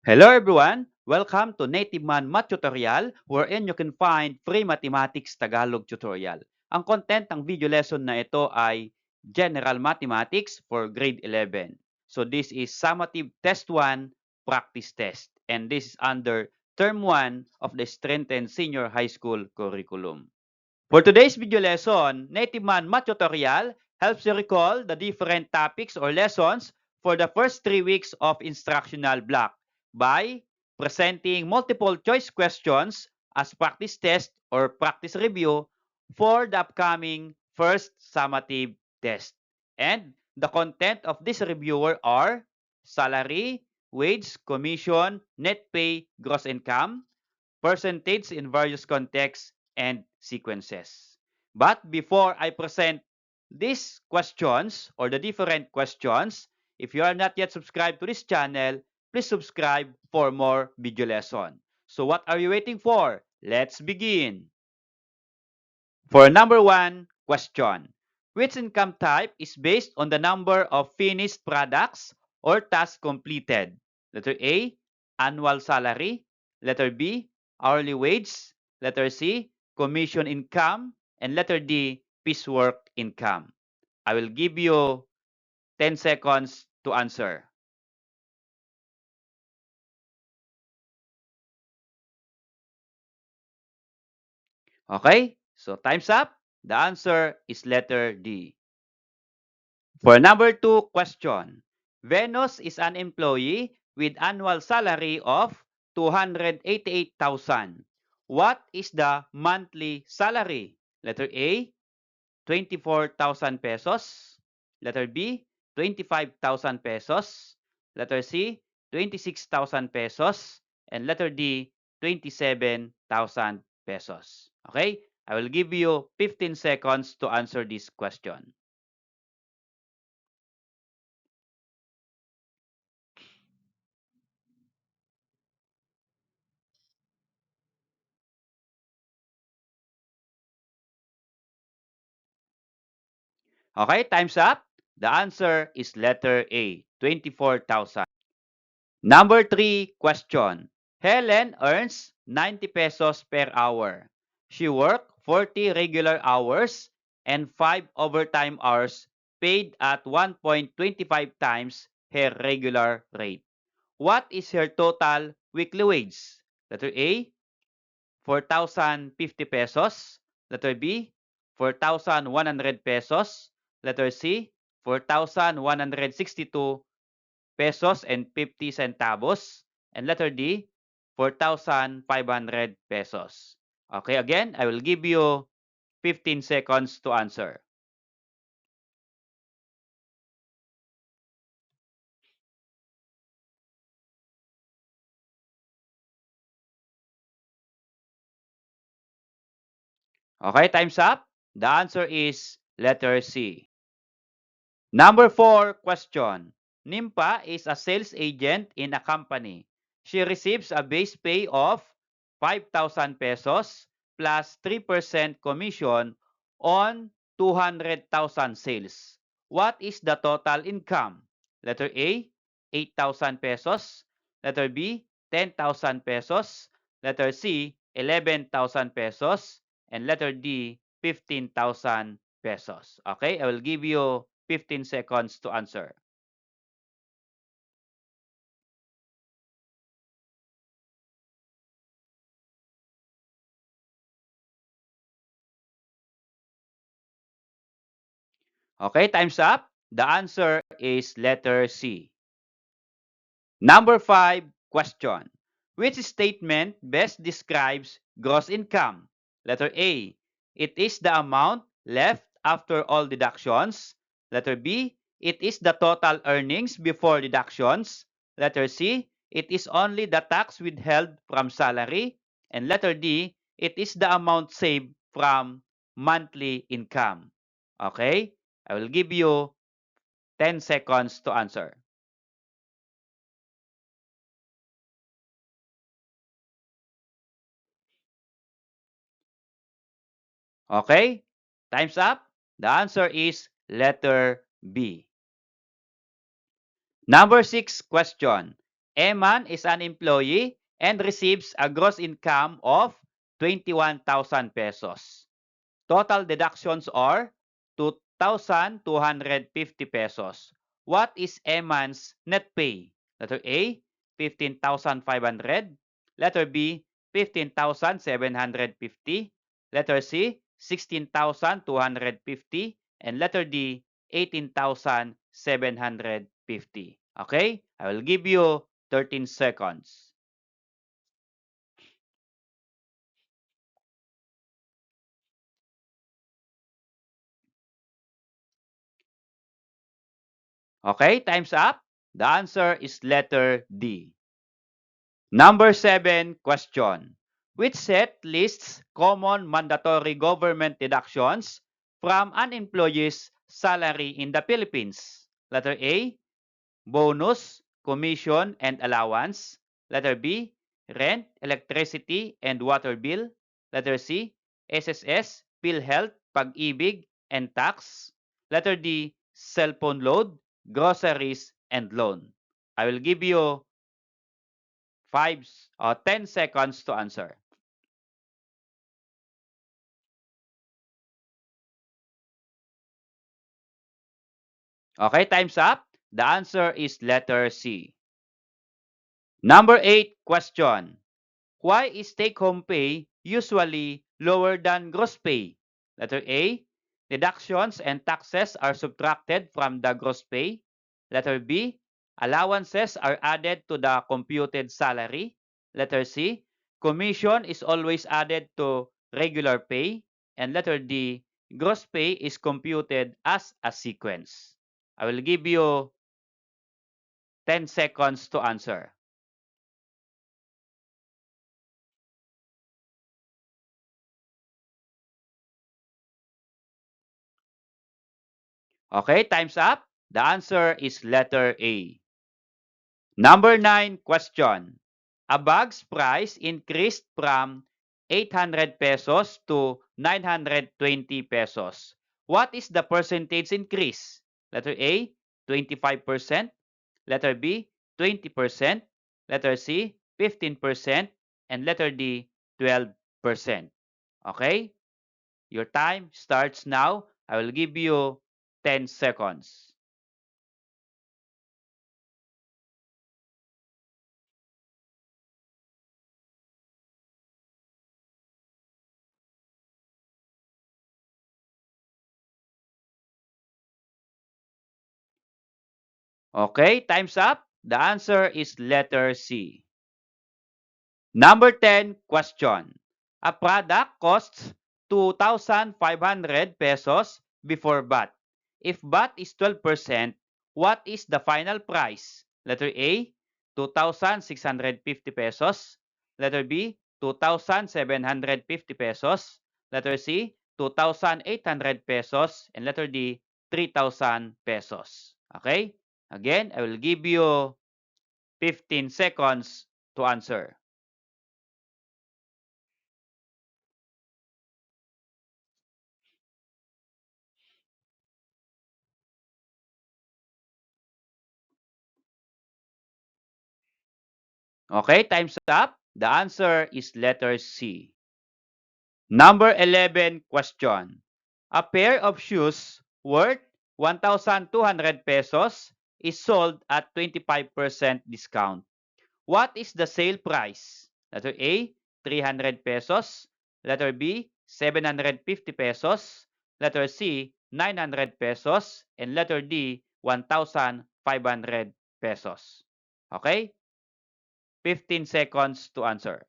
Hello everyone! Welcome to Native Man Math Tutorial wherein you can find free mathematics Tagalog tutorial. Ang content ng video lesson na ito ay General Mathematics for Grade 11. So this is Summative Test 1 Practice Test and this is under Term 1 of the Strengthened Senior High School Curriculum. For today's video lesson, Native Man Math Tutorial helps you recall the different topics or lessons for the first 3 weeks of instructional block by presenting multiple choice questions as practice test or practice review for the upcoming first summative test. And the content of this reviewer are salary, wage, commission, net pay, gross income, percentage in various contexts, and sequences. But before I present these questions or the different questions, if you are not yet subscribed to this channel, please subscribe for more video lesson. So what are you waiting for? Let's begin. For number 1 question, which income type is based on the number of finished products or tasks completed? Letter A, annual salary. Letter B, hourly wage. Letter C, commission income. And letter D, piecework income. I will give you 10 seconds to answer. Okay, so time's up. The answer is letter D. For number 2 question, Venus is an employee with annual salary of 288,000. What is the monthly salary? Letter A, 24,000 pesos. Letter B, 25,000 pesos. Letter C, 26,000 pesos. And letter D, 27,000 pesos. Okay? I will give you 15 seconds to answer this question. Okay, time's up. The answer is letter A, 24,000. Number 3 question. Helen earns 90 pesos per hour. She worked 40 regular hours and 5 overtime hours paid at 1.25 times her regular rate. What is her total weekly wage? Letter A, 4,050 pesos. Letter B, 4,100 pesos. Letter C, 4,162 pesos and 50 centavos. And letter D, 4,500 pesos. Okay, again, I will give you 15 seconds to answer. Okay, time's up. The answer is letter C. Number 4 question. Nimpa is a sales agent in a company. She receives a base pay of 5,000 pesos plus 3% commission on 200,000 sales. What is the total income? Letter A, 8,000 pesos. Letter B, 10,000 pesos. Letter C, 11,000 pesos. And letter D, 15,000 pesos. Okay, I will give you 15 seconds to answer. Okay, time's up. The answer is letter C. Number 5 question. Which statement best describes gross income? Letter A, it is the amount left after all deductions. Letter B, it is the total earnings before deductions. Letter C, it is only the tax withheld from salary. And letter D, it is the amount saved from monthly income. Okay, I will give you 10 seconds to answer. Okay, time's up. The answer is letter B. Number 6 question. Eman is an employee and receives a gross income of 21,000 pesos. Total deductions are 2,250 pesos. What is Eman's net pay? Letter A, 15,500. Letter B, 15,750. Letter C, 16,250. And letter D, 18,750. Okay? I will give you 13 seconds. Okay, time's up. The answer is letter D. Number 7 question. Which set lists common mandatory government deductions from an employee's salary in the Philippines? Letter A, bonus, commission, and allowance. Letter B, rent, electricity, and water bill. Letter C, SSS, PhilHealth, Pag-ibig, and tax. Letter D, cellphone load, groceries, and loan. I will give you 10 seconds to answer. Okay, time's up. The answer is letter C. Number 8 question. Why is take-home pay usually lower than gross pay? Letter A, deductions and taxes are subtracted from the gross pay. Letter B, allowances are added to the computed salary. Letter C, commission is always added to regular pay. And letter D, gross pay is computed as a sequence. I will give you 10 seconds to answer. Okay, time's up. The answer is letter A. Number 9 question. A bag's price increased from 800 pesos to 920 pesos. What is the percentage increase? Letter A, 25%. Letter B, 20%. Letter C, 15%. And letter D, 12%. Okay? Your time starts now. I will give you 10 seconds. Okay, time's up. The answer is letter C. Number 10 question. A product costs 2,500 pesos before VAT. If VAT is 12%, what is the final price? Letter A, 2,650 pesos. Letter B, 2,750 pesos. Letter C, 2,800 pesos. And letter D, 3,000 pesos. Okay? Again, I will give you 15 seconds to answer. Okay, time's up. The answer is letter C. Number 11 question. A pair of shoes worth 1,200 pesos is sold at 25% discount. What is the sale price? Letter A, 300 pesos. Letter B, 750 pesos. Letter C, 900 pesos. And letter D, 1,500 pesos. Okay? 15 seconds to answer.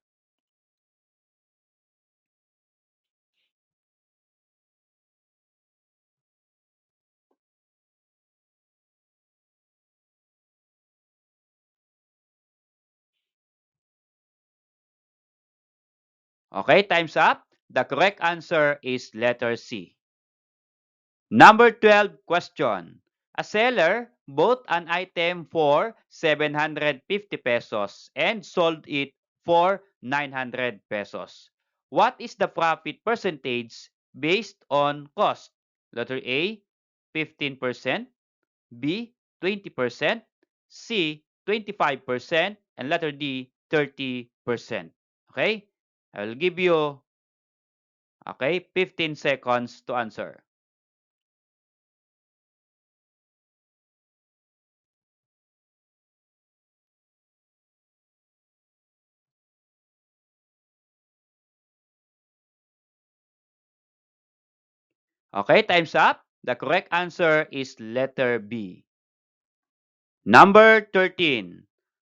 Okay, time's up. The correct answer is letter C. Number 12 question. A seller bought an item for 750 pesos and sold it for 900 pesos. What is the profit percentage based on cost? Letter A, 15%, B, 20%, C, 25%, and letter D, 30%. Okay? I will give you 15 seconds to answer. Okay, time's up. The correct answer is letter B. Number 13.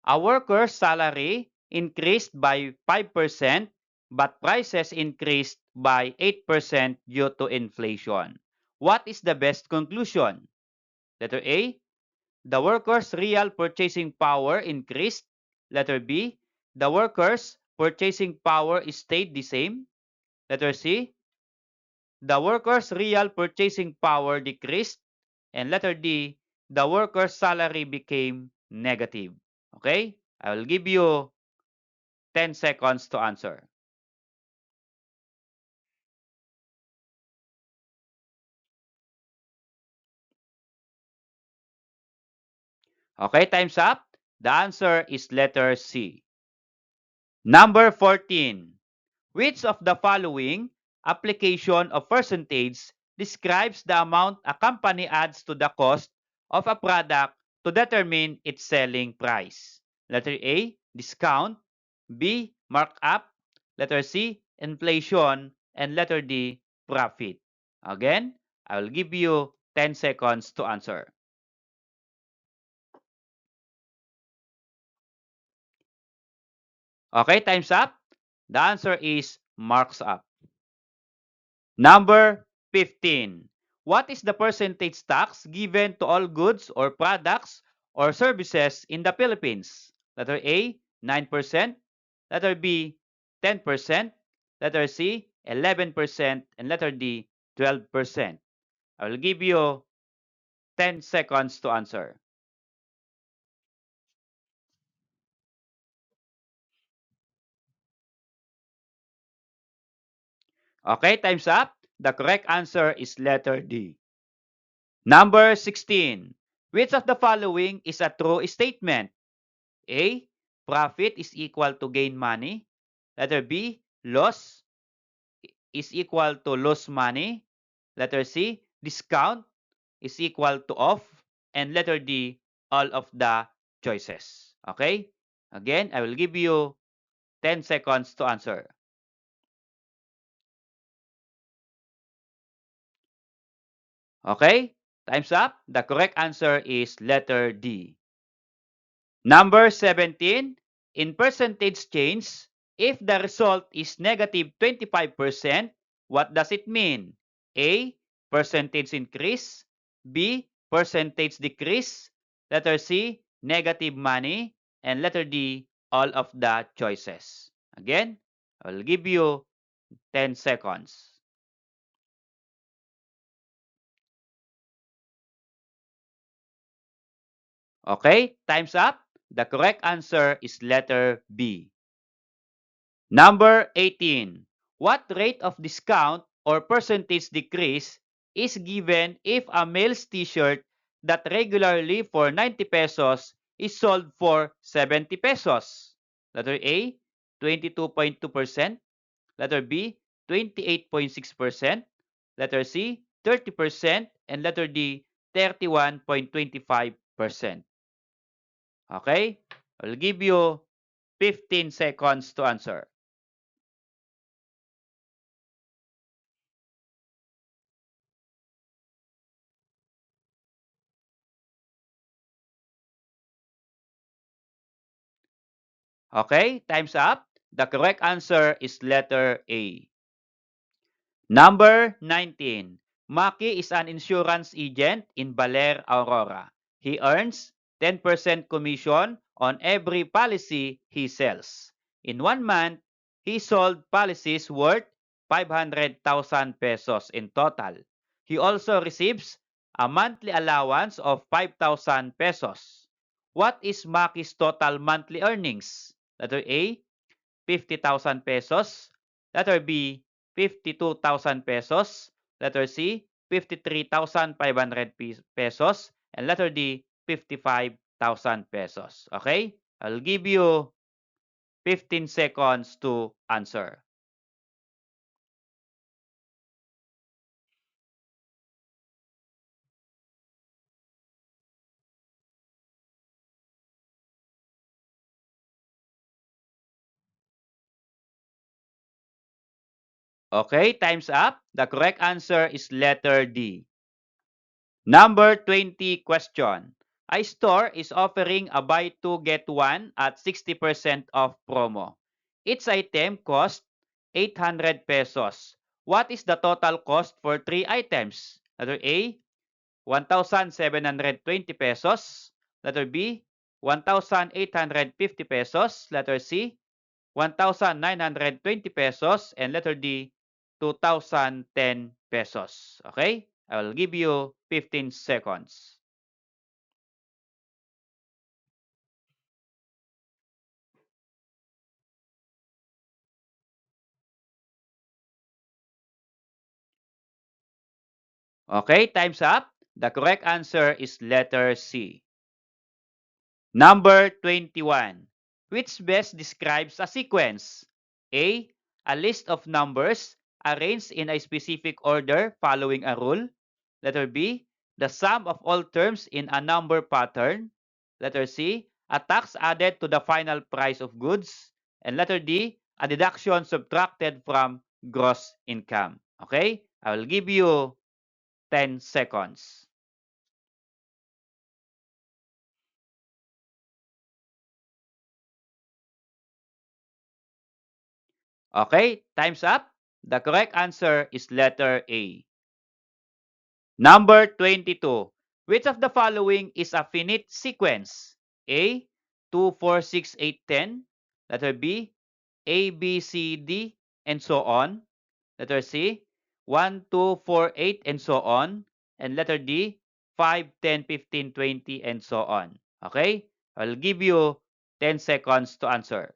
A worker's salary increased by 5%, but prices increased by 8% due to inflation. What is the best conclusion? Letter A, the worker's real purchasing power increased. Letter B, the worker's purchasing power stayed the same. Letter C, the worker's real purchasing power decreased. And letter D, the worker's salary became negative. Okay? I will give you 10 seconds to answer. Okay, time's up. The answer is letter C. Number 14. Which of the following application of percentage describes the amount a company adds to the cost of a product to determine its selling price? Letter A, discount. B, markup. Letter C, inflation. And letter D, profit. Again, I will give you 10 seconds to answer. Okay, time's up. The answer is marks up. Number 15. What is the percentage tax given to all goods or products or services in the Philippines? Letter A, 9%. Letter B, 10%. Letter C, 11%. And letter D, 12%. I will give you 10 seconds to answer. Okay, time's up. The correct answer is letter D. Number 16. Which of the following is a true statement? A, profit is equal to gain money. Letter B, loss is equal to lose money. Letter C, discount is equal to off. And letter D, all of the choices. Okay? Again, I will give you 10 seconds to answer. Okay? Time's up. The correct answer is letter D. Number 17, in percentage change, if the result is negative 25%, what does it mean? A, percentage increase. B, percentage decrease. Letter C, negative money. And letter D, all of the choices. Again, I'll give you 10 seconds. Okay, time's up. The correct answer is letter B. Number 18. What rate of discount or percentage decrease is given if a male's t-shirt that regularly for 90 pesos is sold for 70 pesos? Letter A, 22.2%. Letter B, 28.6%. Letter C, 30%. And letter D, 31.25%. Okay? I'll give you 15 seconds to answer. Okay, time's up. The correct answer is letter A. Number 19. Maki is an insurance agent in Baler, Aurora. He earns 10% commission on every policy he sells. In 1 month, he sold policies worth 500,000 pesos in total. He also receives a monthly allowance of 5,000 pesos. What is Maki's total monthly earnings? Letter A, 50,000 pesos. Letter B, 52,000 pesos. Letter C, 53,500 pesos. And letter D, 55,000 pesos. Okay? I'll give you 15 seconds to answer. Okay, time's up. The correct answer is letter D. Number 20 question. A store is offering a buy two get one at 60% off promo. Each item costs 800 pesos. What is the total cost for 3 items? Letter A, 1,720 pesos. Letter B, 1,850 pesos. Letter C, 1,920 pesos. And letter D, 2,010 pesos. Okay? I will give you 15 seconds. Okay, time's up. The correct answer is letter C. Number 21. Which best describes a sequence? A. A list of numbers arranged in a specific order following a rule. Letter B. The sum of all terms in a number pattern. Letter C. A tax added to the final price of goods. And letter D. A deduction subtracted from gross income. Okay? I will give you 10 seconds. Okay, time's up. The correct answer is letter A. Number 22. Which of the following is a finite sequence? A, 2, 4, 6, 8, 10. Letter B, A, B, C, D, and so on. Letter C, 1, 2, 4, 8, and so on. And letter D, 5, 10, 15, 20, and so on. Okay? I'll give you 10 seconds to answer.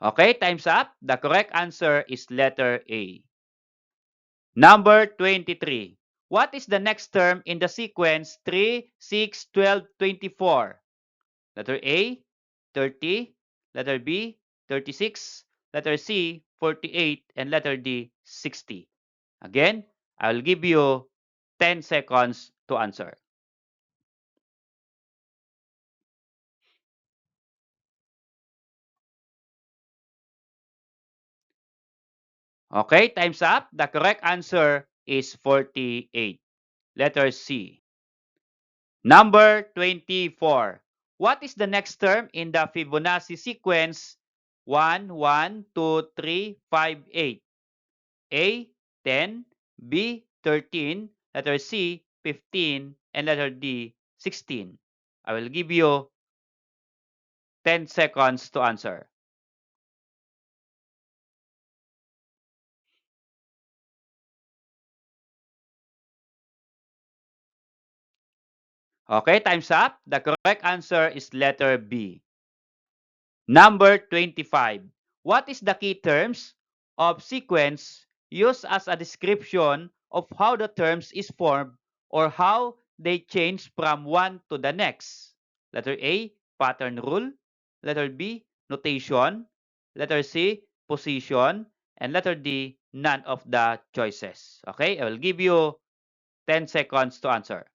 Okay, time's up. The correct answer is letter A. Number 23. What is the next term in the sequence 3, 6, 12, 24? Letter A, 30. Letter B, 36. Letter C, 48. And letter D, 60. Again, I will give you 10 seconds to answer. Okay, time's up. The correct answer is 48. Letter C. Number 24. What is the next term in the Fibonacci sequence 1, 1, 2, 3, 5, 8? A, 10, B, 13, letter C, 15, and letter D, 16. I will give you 10 seconds to answer. Okay, time's up. The correct answer is letter B. Number 25. What is the key terms of sequence used as a description of how the terms is formed or how they change from one to the next? Letter A, pattern rule. Letter B, notation. Letter C, position. And letter D, none of the choices. Okay, I will give you 10 seconds to answer.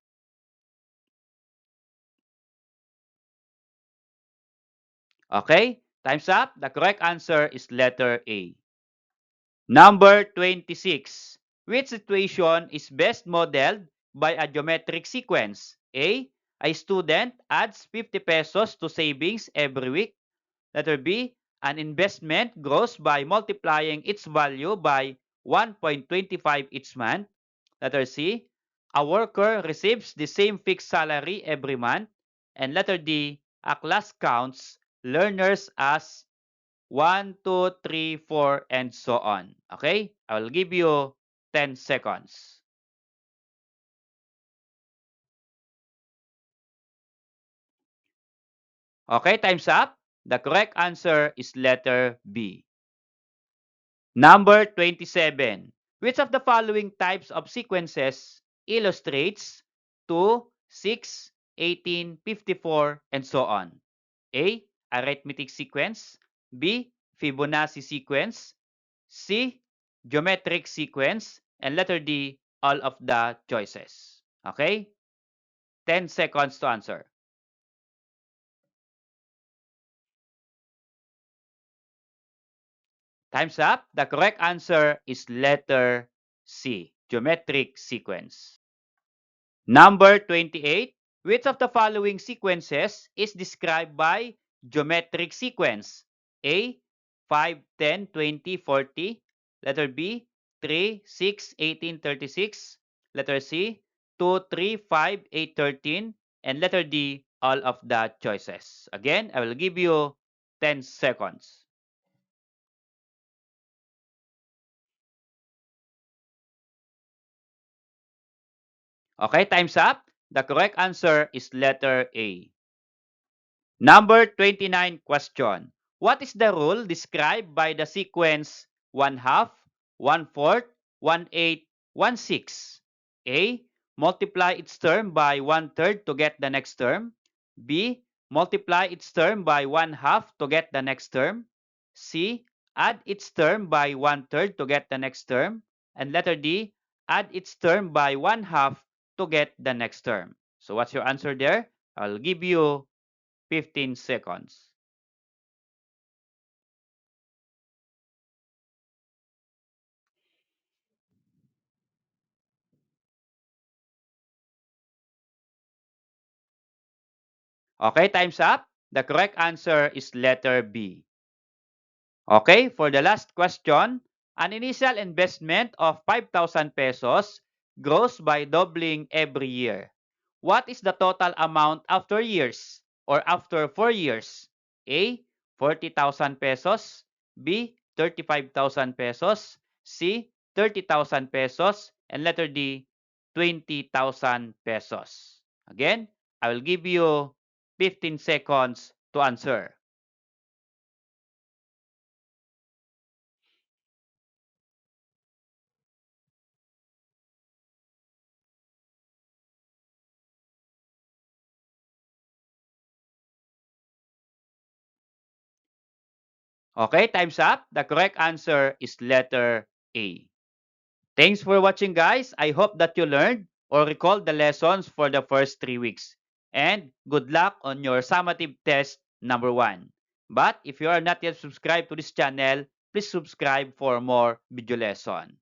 Okay, time's up. The correct answer is letter A. Number 26. Which situation is best modeled by a geometric sequence? A. A student adds 50 pesos to savings every week. Letter B. An investment grows by multiplying its value by 1.25 each month. Letter C. A worker receives the same fixed salary every month. And letter D. A class counts learners as 1, 2, 3, 4, and so on. Okay? I will give you 10 seconds. Okay, time's up. The correct answer is letter B. Number 27. Which of the following types of sequences illustrates 2, 6, 18, 54, and so on? A. Arithmetic sequence. B. Fibonacci sequence. C. Geometric sequence. And letter D. All of the choices. Okay? 10 seconds to answer. Time's up. The correct answer is letter C. Geometric sequence. Number 28. Which of the following sequences is described by geometric sequence? A. 5, 10, 20, 40. Letter B. 3, 6, 18, 36. Letter C. 2, 3, 5, 8, 13. And letter D. All of the choices. Again, I will give you 10 seconds. Okay, time's up. The correct answer is letter A. Number 29 question. What is the rule described by the sequence 1 half, 1 fourth, 1 eighth, 1 sixth? A. Multiply its term by 1 third to get the next term. B. Multiply its term by 1 half to get the next term. C. Add its term by 1 third to get the next term. And letter D. Add its term by 1 half to get the next term. So what's your answer there? I'll give you 15 seconds. Okay, time's up. The correct answer is letter B. Okay, for the last question, an initial investment of 5,000 pesos grows by doubling every year. What is the total amount after years or after 4 years? A. 40,000 pesos. B. 35,000 pesos. C. 30,000 pesos. And letter D. 20,000 pesos. Again, I will give you 15 seconds to answer. Okay, time's up. The correct answer is letter A. Thanks for watching, guys. I hope that you learned or recalled the lessons for the first 3 weeks. And good luck on your summative test number 1. But if you are not yet subscribed to this channel, please subscribe for more video lesson.